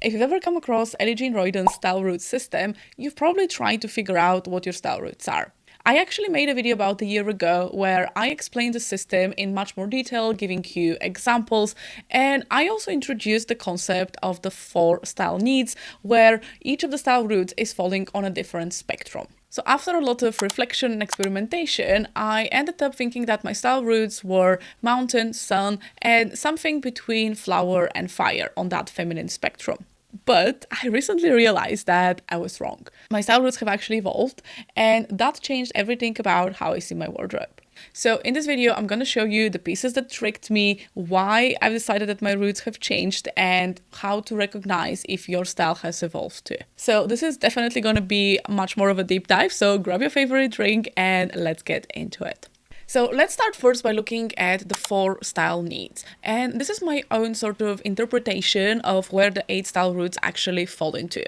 If you've ever come across Ellie Jean Royden's style root system, you've probably tried to figure out what your style roots are. I actually made a video about a year ago where I explained the system in much more detail, giving you examples, and I also introduced the concept of the 4 style needs, where each of the style roots is falling on a different spectrum. So after a lot of reflection and experimentation, I ended up thinking that my style roots were mountain, sun, and something between flower and fire on that feminine spectrum. But I recently realized that I was wrong. My style roots have actually evolved, and that changed everything about how I see my wardrobe. So in this video, I'm going to show you the pieces that tricked me, why I've decided that my roots have changed, and how to recognize if your style has evolved too. So this is definitely going to be much more of a deep dive, so grab your favorite drink and let's get into it. So let's start first by looking at the 4 style needs. And this is my own sort of interpretation of where the 8 style roots actually fall into.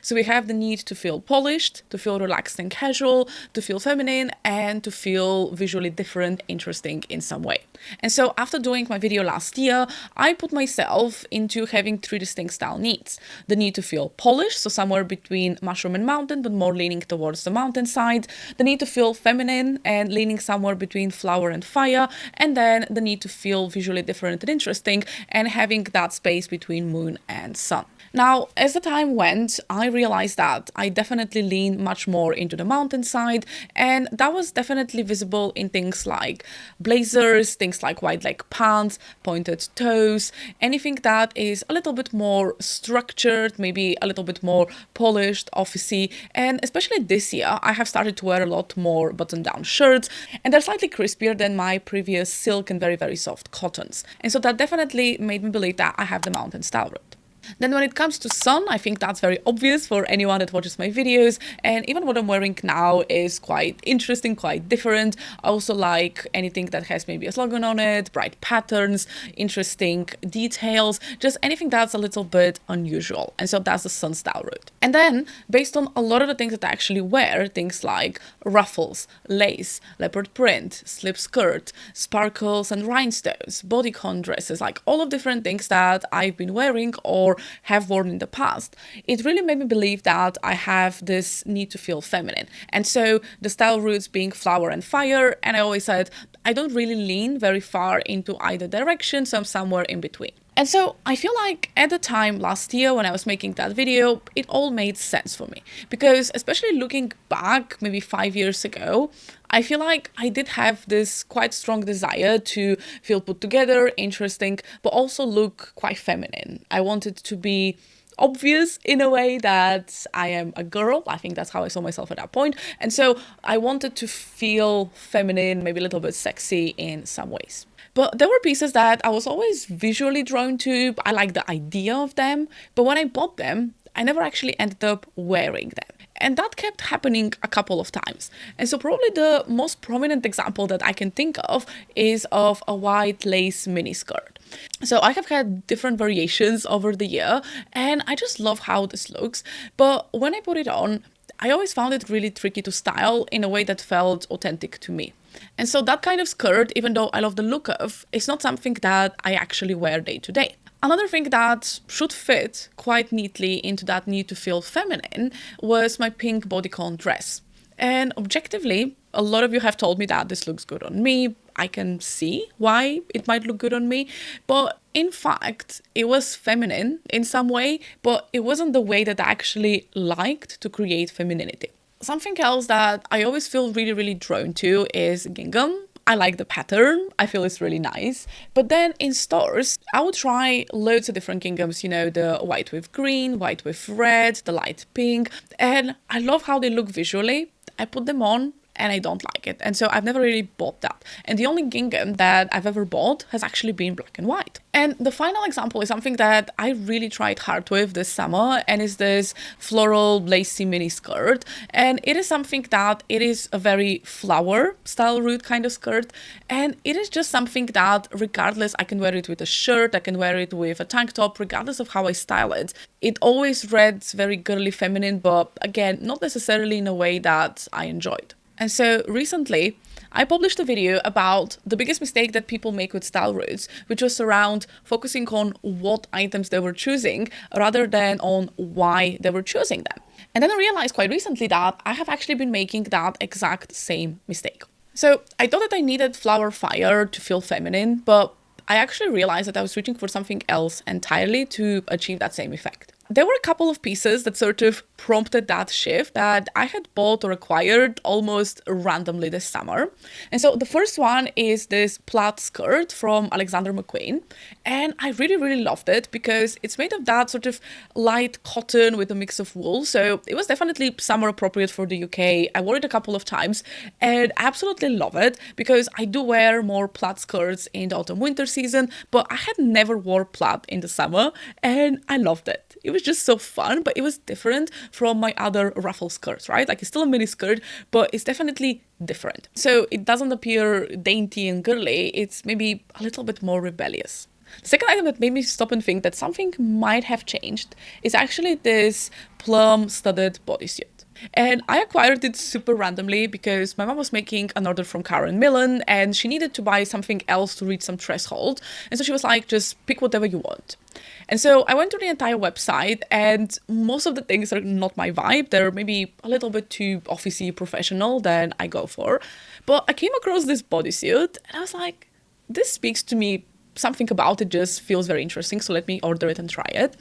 So we have the need to feel polished, to feel relaxed and casual, to feel feminine, and to feel visually different, interesting in some way. And so after doing my video last year, I put myself into having 3 distinct style needs. The need to feel polished, so somewhere between mushroom and mountain, but more leaning towards the mountain side. The need to feel feminine and leaning somewhere between flower and fire, and then the need to feel visually different and interesting and having that space between moon and sun. Now, as the time went, I realized that I definitely lean much more into the mountain side, and that was definitely visible in things like blazers, things like wide leg pants, pointed toes, anything that is a little bit more structured, maybe a little bit more polished, officey, and especially this year, I have started to wear a lot more button-down shirts, and they're slightly crispier than my previous silk and very, very soft cottons. And so that definitely made me believe that I have the mountain style route. Then when it comes to sun, I think that's very obvious for anyone that watches my videos, and even what I'm wearing now is quite interesting, quite different. I also like anything that has maybe a slogan on it, bright patterns, interesting details, just anything that's a little bit unusual. And so that's the sun style route. And then based on a lot of the things that I actually wear, things like ruffles, lace, leopard print, slip skirt, sparkles and rhinestones, bodycon dresses, like all of different things that I've been wearing or have worn in the past, it really made me believe that I have this need to feel feminine. And so the style roots being flower and fire, and I always said I don't really lean very far into either direction, so I'm somewhere in between. And so I feel like at the time last year when I was making that video, it all made sense for me. Because especially looking back maybe 5 years ago, I feel like I did have this quite strong desire to feel put together, interesting, but also look quite feminine. I wanted to be obvious in a way that I am a girl. I think that's how I saw myself at that point. And so I wanted to feel feminine, maybe a little bit sexy in some ways. But there were pieces that I was always visually drawn to. I like the idea of them, but when I bought them, I never actually ended up wearing them. And that kept happening a couple of times. And so probably the most prominent example that I can think of is of a white lace miniskirt. So I have had different variations over the year, and I just love how this looks. But when I put it on, I always found it really tricky to style in a way that felt authentic to me. And so that kind of skirt, even though I love the look of, is not something that I actually wear day to day. Another thing that should fit quite neatly into that need to feel feminine was my pink bodycon dress. And objectively, a lot of you have told me that this looks good on me. I can see why it might look good on me, but in fact, it was feminine in some way, but it wasn't the way that I actually liked to create femininity. Something else that I always feel really, really drawn to is gingham. I like the pattern, I feel it's really nice. But then in stores, I would try loads of different ginghams, you know, the white with green, white with red, the light pink, and I love how they look visually. I put them on and I don't like it. And so I've never really bought that. And the only gingham that I've ever bought has actually been black and white. And the final example is something that I really tried hard with this summer, and is this floral lacy mini skirt. And it is something that it is a very flower style root kind of skirt. And it is just something that regardless, I can wear it with a shirt, I can wear it with a tank top, regardless of how I style it. It always reads very girly feminine, but again, not necessarily in a way that I enjoyed. And so recently, I published a video about the biggest mistake that people make with style routes, which was around focusing on what items they were choosing rather than on why they were choosing them. And then I realized quite recently that I have actually been making that exact same mistake. So I thought that I needed flower fire to feel feminine, but I actually realized that I was reaching for something else entirely to achieve that same effect. There were a couple of pieces that sort of prompted that shift that I had bought or acquired almost randomly this summer. And so the first one is this plaid skirt from Alexander McQueen. And I really, really loved it because it's made of that sort of light cotton with a mix of wool. So it was definitely summer appropriate for the UK. I wore it a couple of times and I absolutely love it because I do wear more plaid skirts in the autumn winter season, but I had never wore plaid in the summer and I loved it. It was just so fun, but it was different from my other ruffle skirts, right? Like it's still a mini skirt, but it's definitely different. So it doesn't appear dainty and girly. It's maybe a little bit more rebellious. The second item that made me stop and think that something might have changed is actually this plum studded bodysuit. And I acquired it super randomly because my mom was making an order from Karen Millen and she needed to buy something else to reach some threshold. And so she was like, just pick whatever you want. And so I went to the entire website and most of the things are not my vibe. They're maybe a little bit too officey professional than I go for. But I came across this bodysuit and I was like, this speaks to me. Something about it just feels very interesting, so let me order it and try it.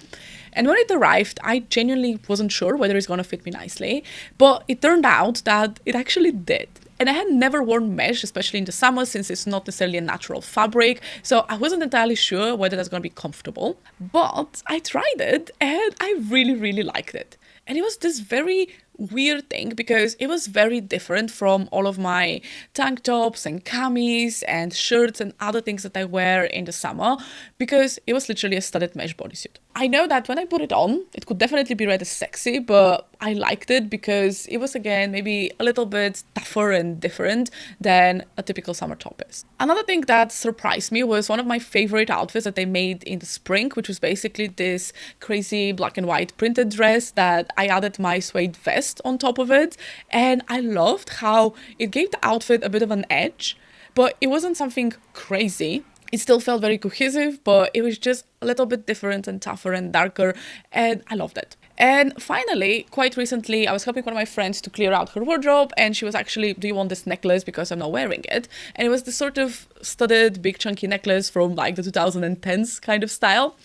And when it arrived, I genuinely wasn't sure whether it's gonna fit me nicely, but it turned out that it actually did. And I had never worn mesh, especially in the summer, since it's not necessarily a natural fabric, so I wasn't entirely sure whether that's gonna be comfortable. But I tried it, and I really, really liked it. And it was this very weird thing because it was very different from all of my tank tops and camis and shirts and other things that I wear in the summer because it was literally a studded mesh bodysuit. I know that when I put it on, it could definitely be read as sexy, but I liked it because it was, again, maybe a little bit tougher and different than a typical summer top is. Another thing that surprised me was one of my favorite outfits that they made in the spring, which was basically this crazy black and white printed dress that I added my suede vest on top of it. And I loved how it gave the outfit a bit of an edge, but it wasn't something crazy. It still felt very cohesive, but it was just a little bit different and tougher and darker, and I loved it. And finally, quite recently, I was helping one of my friends to clear out her wardrobe, and she was actually, do you want this necklace because I'm not wearing it? And it was this sort of studded, big chunky necklace from like the 2010s kind of style.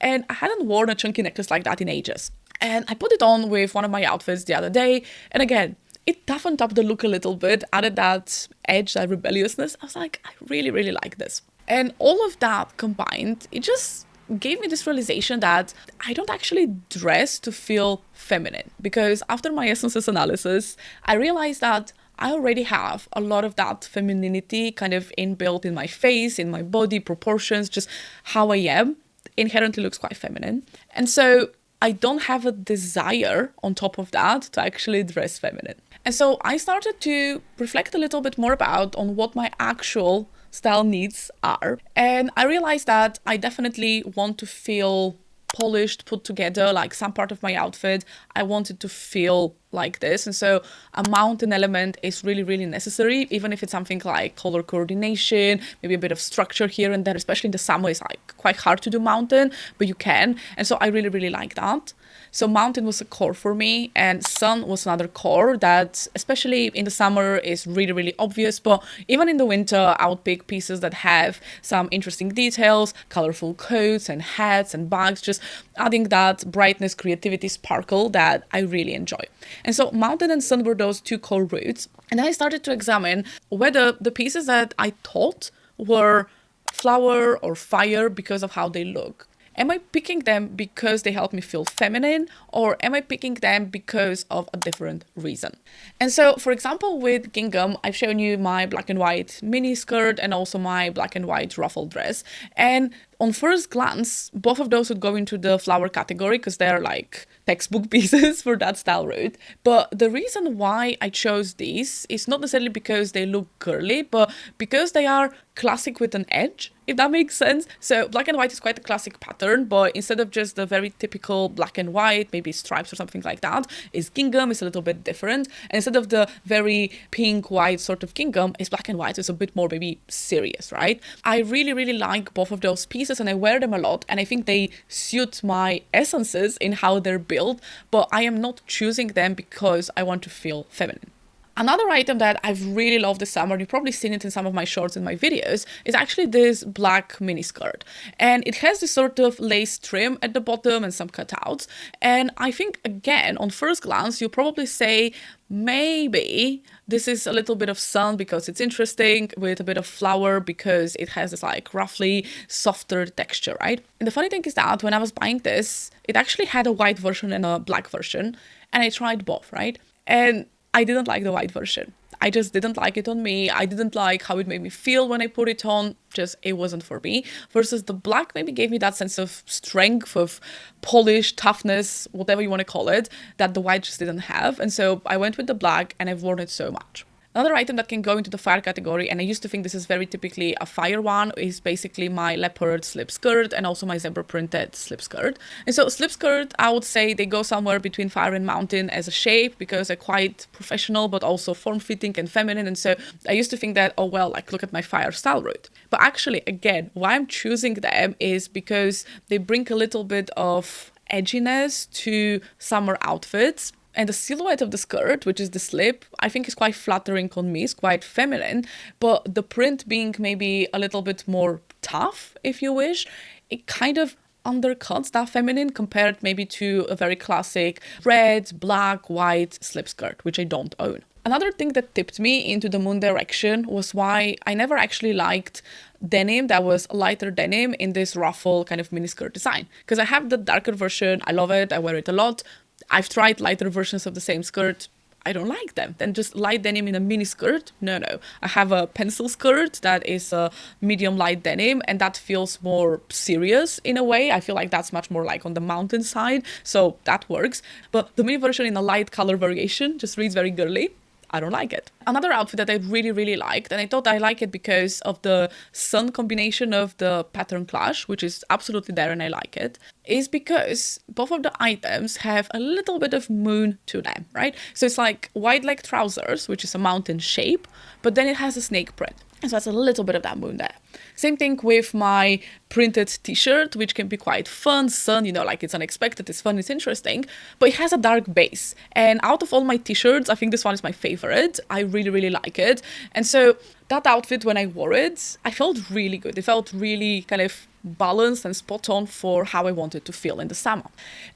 And I hadn't worn a chunky necklace like that in ages. And I put it on with one of my outfits the other day, and again, it toughened up the look a little bit, added that edge, that rebelliousness. I was like, I really, really like this. And all of that combined, it just gave me this realization that I don't actually dress to feel feminine. Because after my essences analysis, I realized that I already have a lot of that femininity kind of inbuilt in my face, in my body, proportions, just how I am inherently looks quite feminine. And so I don't have a desire on top of that to actually dress feminine. And so I started to reflect a little bit more about on what my actual style needs are. And I realized that I definitely want to feel polished, put together, like some part of my outfit, I want it to feel like this. And so a mountain element is really, really necessary, even if it's something like color coordination, maybe a bit of structure here and there, especially in the summer, it's like quite hard to do mountain, but you can. And so I really, really like that. So mountain was a core for me, and sun was another core that, especially in the summer, is really, really obvious. But even in the winter, I would pick pieces that have some interesting details, colorful coats and hats and bags, just adding that brightness, creativity, sparkle that I really enjoy. And so mountain and sun were those two core roots. And then I started to examine whether the pieces that I thought were flower or fire because of how they look. Am I picking them because they help me feel feminine, or am I picking them because of a different reason? And so, for example, with gingham, I've shown you my black and white mini skirt and also my black and white ruffle dress. And on first glance, both of those would go into the flower category because they're like textbook pieces for that style route. But the reason why I chose these is not necessarily because they look girly, but because they are classic with an edge, if that makes sense. So black and white is quite a classic pattern, but instead of just the very typical black and white, maybe stripes or something like that, is gingham, is a little bit different. And instead of the very pink white sort of gingham, is black and white, so it's a bit more maybe serious, right? I really, really like both of those pieces and I wear them a lot, and I think they suit my essences in how they're built, but I am not choosing them because I want to feel feminine. Another item that I've really loved this summer, you've probably seen it in some of my shorts and my videos, is actually this black mini skirt. And it has this sort of lace trim at the bottom and some cutouts. And I think, again, on first glance, you'll probably say, maybe this is a little bit of sun because it's interesting, with a bit of flower because it has this like roughly softer texture, right? And the funny thing is that when I was buying this, it actually had a white version and a black version. And I tried both, right? And I didn't like the white version. I just didn't like it on me. I didn't like how it made me feel when I put it on. Just, it wasn't for me. Versus the black maybe gave me that sense of strength, of polish, toughness, whatever you want to call it, that the white just didn't have. And so I went with the black and I've worn it so much. Another item that can go into the fire category, and I used to think this is very typically a fire one, is basically my leopard slip skirt and also my zebra printed slip skirt. And so slip skirt, I would say they go somewhere between fire and mountain as a shape because they're quite professional, but also form-fitting and feminine. And so I used to think that, oh, well, like look at my fire style route. But actually, again, why I'm choosing them is because they bring a little bit of edginess to summer outfits. And the silhouette of the skirt, which is the slip, I think is quite flattering on me. It's quite feminine, but the print being maybe a little bit more tough, if you wish, it kind of undercuts that feminine compared maybe to a very classic red, black, white slip skirt, which I don't own. Another thing that tipped me into the moon direction was why I never actually liked denim that was lighter denim in this ruffle kind of miniskirt design. Because I have the darker version, I love it, I wear it a lot. I've tried lighter versions of the same skirt. I don't like them. Then just light denim in a mini skirt? No. I have a pencil skirt that is a medium light denim, and that feels more serious in a way. I feel like that's much more like on the mountain side, so that works. But the mini version in a light color variation just reads very girly. I don't like it. Another outfit that I really, really liked, and I thought I like it because of the sun combination of the pattern clash, which is absolutely there and I like it, is because both of the items have a little bit of moon to them, right? So it's like wide leg trousers, which is a mountain shape, but then it has a snake print. And so that's a little bit of that moon there. Same thing with my printed t-shirt, which can be quite fun, like it's unexpected, it's fun, it's interesting, but it has a dark base. And out of all my t-shirts, I think this one is my favorite. I really, really like it. And so that outfit, when I wore it, I felt really good. It felt really kind of balanced and spot on for how I wanted to feel in the summer.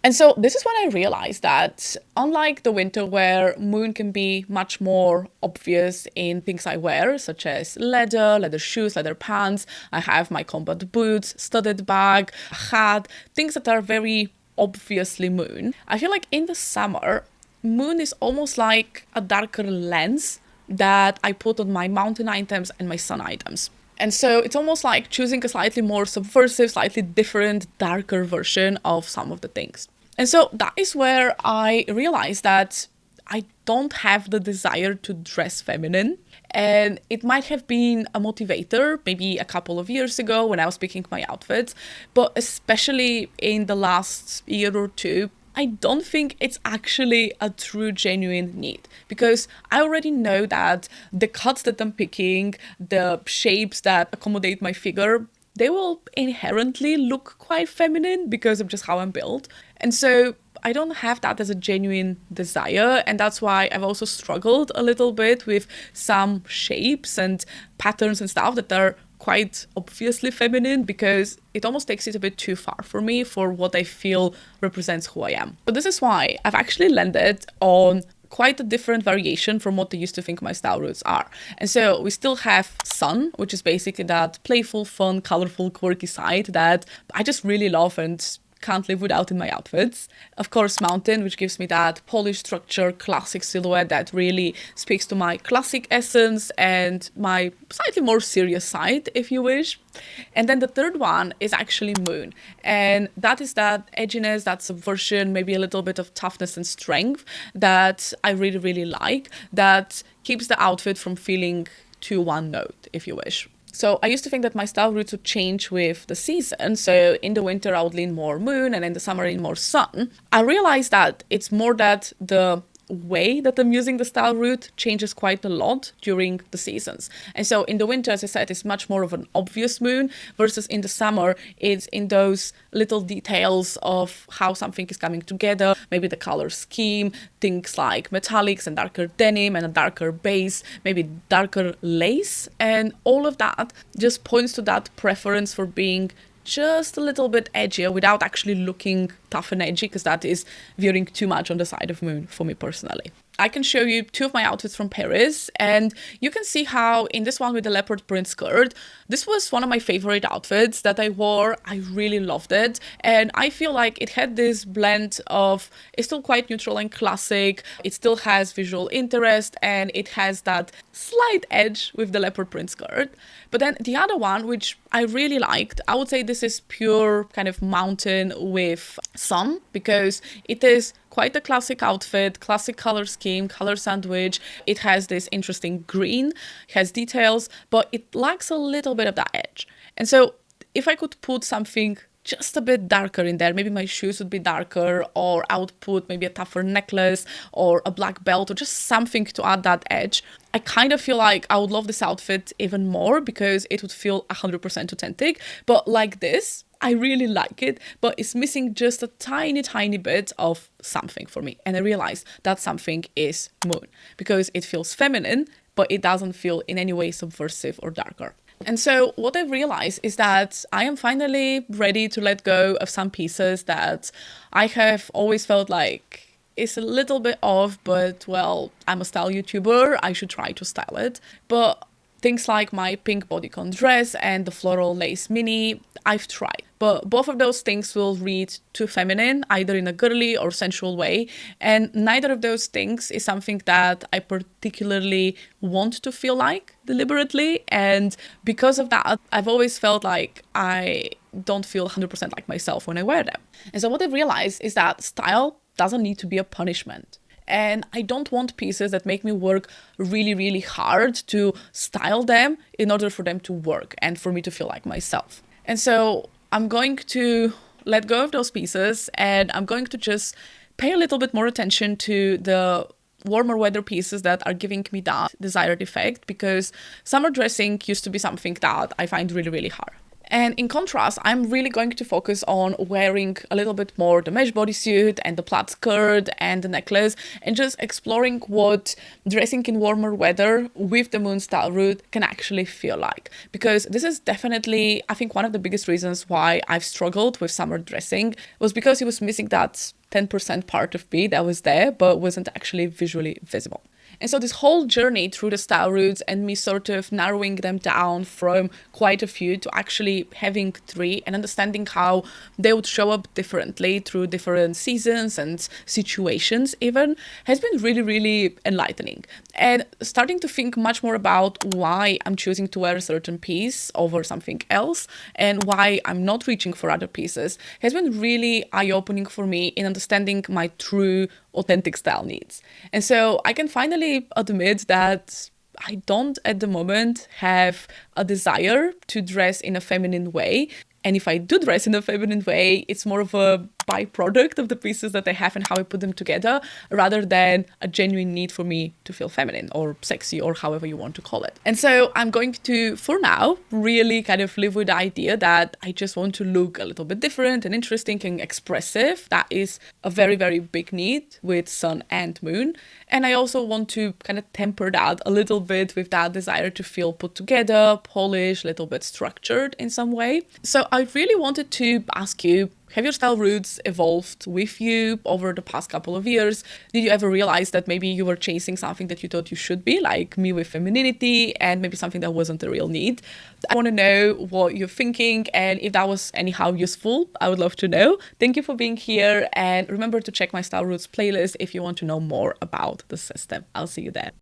And so this is when I realized that unlike the winter where moon can be much more obvious in things I wear, such as leather shoes, leather pants, I have my combat boots, studded bag, a hat, things that are very obviously moon. I feel like in the summer, moon is almost like a darker lens that I put on my mountain items and my sun items. And so it's almost like choosing a slightly more subversive, slightly different, darker version of some of the things. And so that is where I realized that I don't have the desire to dress feminine. And it might have been a motivator maybe a couple of years ago when I was picking my outfits, but especially in the last year or two, I don't think it's actually a true, genuine need, because I already know that the cuts that I'm picking, the shapes that accommodate my figure, they will inherently look quite feminine because of just how I'm built. And so I don't have that as a genuine desire, and that's why I've also struggled a little bit with some shapes and patterns and stuff that are quite obviously feminine, because it almost takes it a bit too far for me for what I feel represents who I am. But this is why I've actually landed on quite a different variation from what I used to think my style roots are. And so we still have sun, which is basically that playful, fun, colorful, quirky side that I just really love and can't live without in my outfits. Of course, mountain, which gives me that polished structure, classic silhouette that really speaks to my classic essence and my slightly more serious side, if you wish. And then the third one is actually moon. And that is that edginess, that subversion, maybe a little bit of toughness and strength that I really, really like, that keeps the outfit from feeling too one note, if you wish. So I used to think that my style roots would change with the season. So in the winter, I would lean more moon, and in the summer, in more sun. I realized that it's more that the way that I'm using the style route changes quite a lot during the seasons. And so in the winter, as I said, it's much more of an obvious moon, versus in the summer, it's in those little details of how something is coming together, maybe the color scheme, things like metallics and darker denim and a darker base, maybe darker lace, and all of that just points to that preference for being just a little bit edgier without actually looking tough and edgy, because that is veering too much on the side of moon for me personally. I can show you two of my outfits from Paris, and you can see how in this one with the leopard print skirt, this was one of my favorite outfits that I wore. I really loved it, and I feel like it had this blend of, it's still quite neutral and classic, it still has visual interest, and it has that slight edge with the leopard print skirt. But then the other one, which I really liked, I would say this is pure kind of mountain with sun, because it is quite a classic outfit, classic color scheme, color sandwich. It has this interesting green, it has details, but it lacks a little bit of that edge. And so if I could put something just a bit darker in there, maybe my shoes would be darker, or I would put maybe a tougher necklace or a black belt or just something to add that edge, I kind of feel like I would love this outfit even more, because it would feel 100% authentic. But like this, I really like it, but it's missing just a tiny bit of something for me. And I realized that something is moon, because it feels feminine, but it doesn't feel in any way subversive or darker. And so what I've realized is that I am finally ready to let go of some pieces that I have always felt like is a little bit off, but well, I'm a style YouTuber, I should try to style it. But things like my pink bodycon dress and the floral lace mini, I've tried. But both of those things will read too feminine, either in a girly or sensual way. And neither of those things is something that I particularly want to feel like deliberately. And because of that, I've always felt like I don't feel 100% like myself when I wear them. And so what I've realized is that style doesn't need to be a punishment. And I don't want pieces that make me work really hard to style them in order for them to work and for me to feel like myself. And so I'm going to let go of those pieces, and I'm going to just pay a little bit more attention to the warmer weather pieces that are giving me that desired effect, because summer dressing used to be something that I find really hard. And in contrast, I'm really going to focus on wearing a little bit more the mesh bodysuit and the plaid skirt and the necklace, and just exploring what dressing in warmer weather with the moon style route can actually feel like. Because this is definitely, I think, one of the biggest reasons why I've struggled with summer dressing, was because it was missing that 10% part of me that was there, but wasn't actually visually visible. And so this whole journey through the style routes and me sort of narrowing them down from quite a few to actually having 3 and understanding how they would show up differently through different seasons and situations even, has been really enlightening. And starting to think much more about why I'm choosing to wear a certain piece over something else and why I'm not reaching for other pieces has been really eye-opening for me in understanding my true authentic style needs. And so I can finally admit that I don't at the moment have a desire to dress in a feminine way. And if I do dress in a feminine way, it's more of a byproduct of the pieces that I have and how I put them together, rather than a genuine need for me to feel feminine or sexy or however you want to call it. And so I'm going to, for now, really kind of live with the idea that I just want to look a little bit different and interesting and expressive. That is a very big need with sun and moon. And I also want to kind of temper that a little bit with that desire to feel put together, polished, a little bit structured in some way. So I really wanted to ask you, Have your style roots evolved with you over the past couple of years? Did you ever realize that maybe you were chasing something that you thought you should be, like me with femininity, and maybe something that wasn't a real need? I want to know what you're thinking, and if that was anyhow useful, I would love to know. Thank you for being here, and remember to check my Style Roots playlist if you want to know more about the system. I'll see you there.